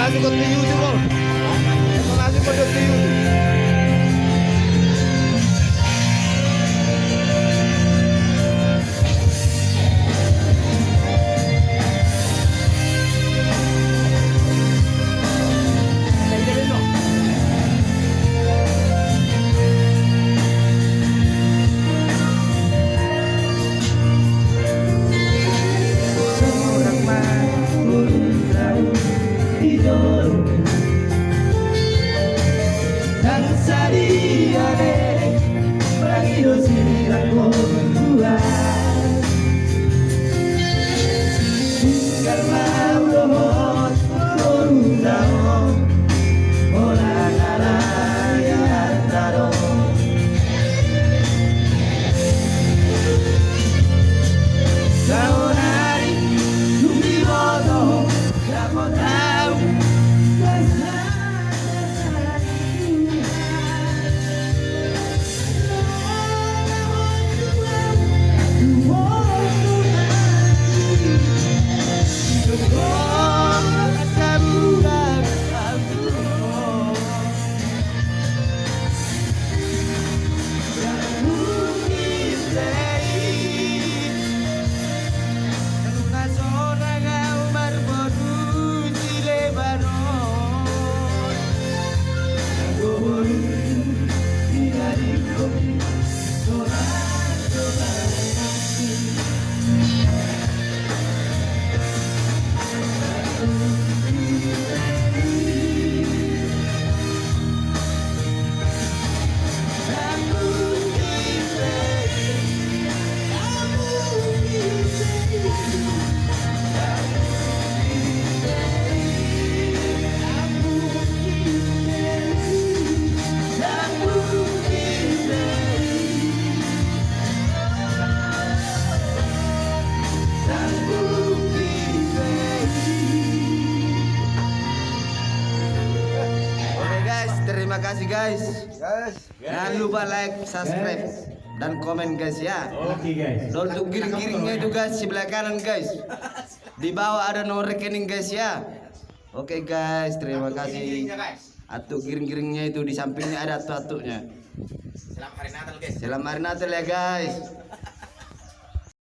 Langsung ke YouTube bro. Langsung ke YouTube. Terima kasih guys. Jangan lupa like, subscribe, dan komen guys ya. Oke guys. Dan untuk giring-giringnya itu guys sebelah kanan guys. Di bawah ada nomor rekening guys ya. Oke guys, terima kasih. Atuk giring-giringnya itu di sampingnya ada atuk-atuknya. Selamat hari Natal guys. Selamat hari Natal ya guys.